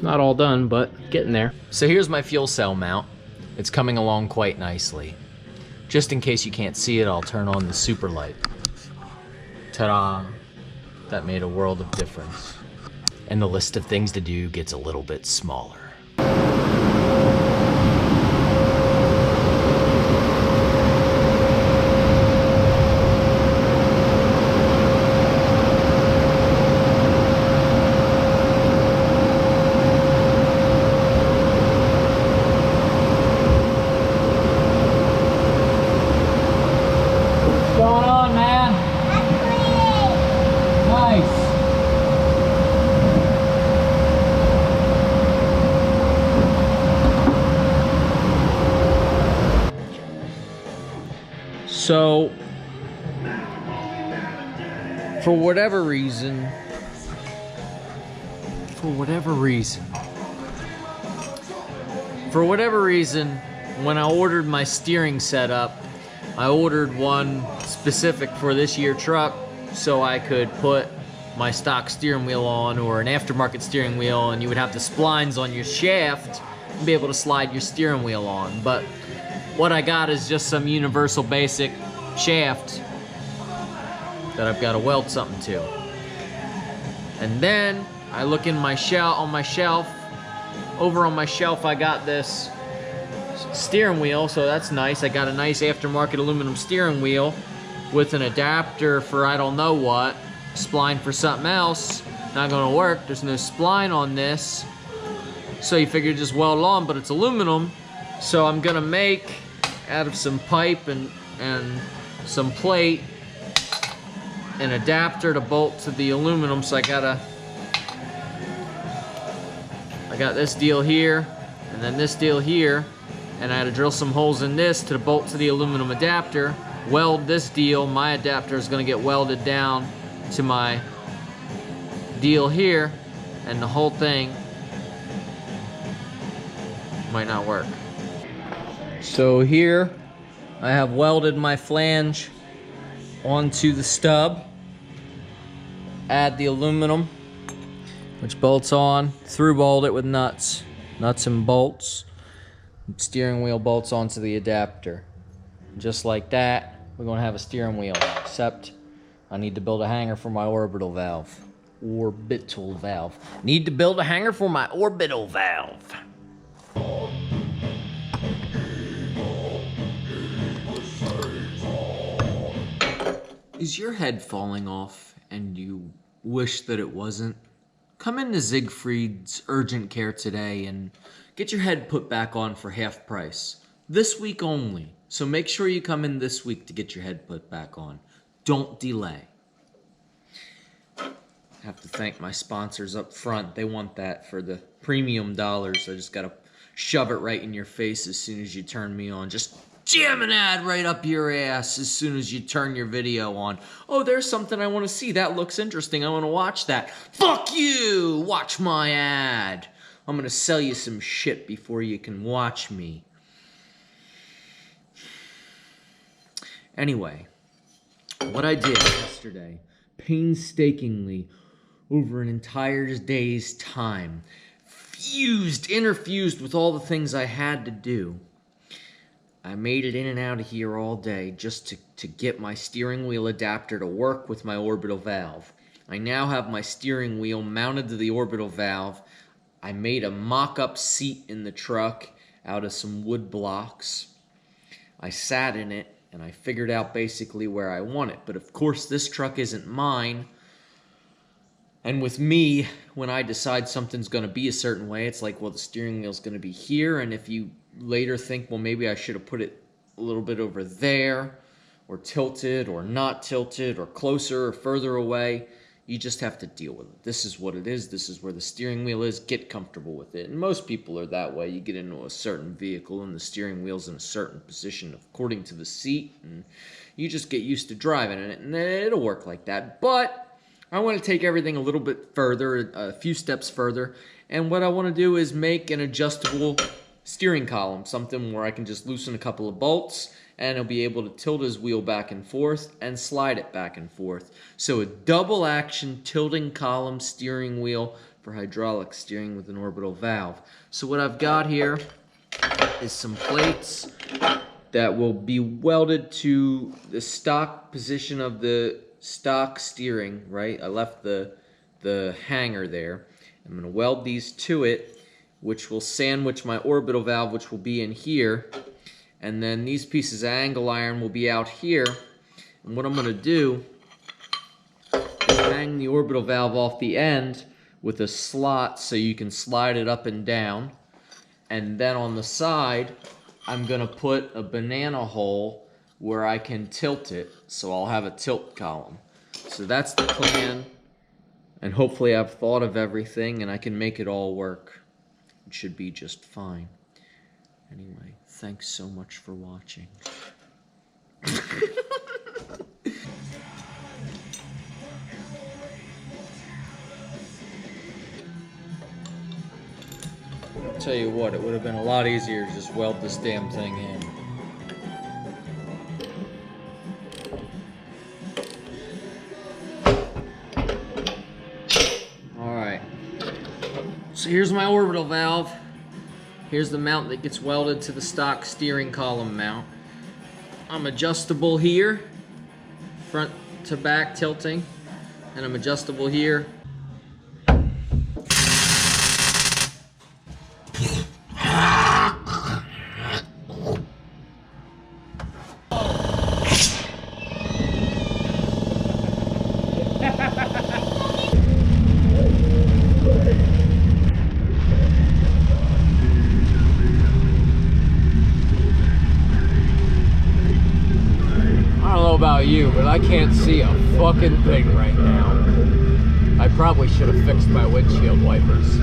Not all done, but getting there. So here's my fuel cell mount. It's coming along quite nicely. Just in case you can't see it, I'll turn on the super light. Ta-da! That made a world of difference. And the list of things to do gets a little bit smaller. So, for whatever reason, when I ordered my steering setup, I ordered one specific for this year truck so I could put my stock steering wheel on, or an aftermarket steering wheel, and you would have the splines on your shaft and be able to slide your steering wheel on. But what I got is just some universal basic shaft that I've got to weld something to. And then I look in my shelf. Over on my shelf I got this steering wheel, so that's nice. I got a nice aftermarket aluminum steering wheel with an adapter for I don't know what, spline for something else. Not gonna work, there's no spline on this. So you figure just weld it on, but it's aluminum. So I'm gonna make, out of some pipe and some plate, an adapter to bolt to the aluminum. So I got this deal here, and then this deal here, and I had to drill some holes in this to bolt to the aluminum adapter, weld this deal. My adapter is gonna get welded down to my deal here, and the whole thing might not work. So here I have welded my flange onto the stub. Add the aluminum, which bolts on. Through bolt it with nuts and bolts. Steering wheel bolts onto the adapter. Just like that, we're gonna have a steering wheel, except I need to build a hanger for my orbital valve. Need to build a hanger for my orbital valve. Is your head falling off and you wish that it wasn't? Come into Siegfried's Urgent Care today and get your head put back on for half price. This week only. So make sure you come in this week to get your head put back on. Don't delay. I have to thank my sponsors up front. They want that for the premium dollars. I just gotta shove it right in your face as soon as you turn me on. Just jam an ad right up your ass as soon as you turn your video on. Oh, there's something I want to see. That looks interesting. I want to watch that. Fuck you! Watch my ad. I'm gonna sell you some shit before you can watch me. Anyway, what I did yesterday, painstakingly, over an entire day's time, interfused with all the things I had to do. I made it in and out of here all day just to get my steering wheel adapter to work with my orbital valve. I now have my steering wheel mounted to the orbital valve. I made a mock-up seat in the truck out of some wood blocks. I sat in it and I figured out basically where I want it. But of course this truck isn't mine. And with me, when I decide something's going to be a certain way, it's like, well, the steering wheel's going to be here, and if you later think, well, maybe I should have put it a little bit over there, or tilted, or not tilted, or closer, or further away, you just have to deal with it. This is what it is. This is where the steering wheel is. Get comfortable with it. And most people are that way. You get into a certain vehicle, and the steering wheel's in a certain position according to the seat, and you just get used to driving in it, and it'll work like that. But I want to take everything a little bit further, a few steps further, and what I want to do is make an adjustable steering column, something where I can just loosen a couple of bolts and it'll be able to tilt his wheel back and forth and slide it back and forth. So a double action tilting column steering wheel for hydraulic steering with an orbital valve. So what I've got here is some plates that will be welded to the stock position of the stock steering, right? I left the hanger there. I'm going to weld these to it, which will sandwich my orbital valve, which will be in here. And then these pieces of angle iron will be out here. And what I'm going to do is hang the orbital valve off the end with a slot so you can slide it up and down. And then on the side, I'm going to put a banana hole where I can tilt it. So I'll have a tilt column. So that's the plan. And hopefully I've thought of everything and I can make it all work. It should be just fine. Anyway, thanks so much for watching. I'll tell you what, it would have been a lot easier to just weld this damn thing in. Alright. So here's my orbital valve. Here's the mount that gets welded to the stock steering column mount. I'm adjustable here, front to back tilting, and I'm adjustable here. About you, but I can't see a fucking thing right now. I probably should have fixed my windshield wipers.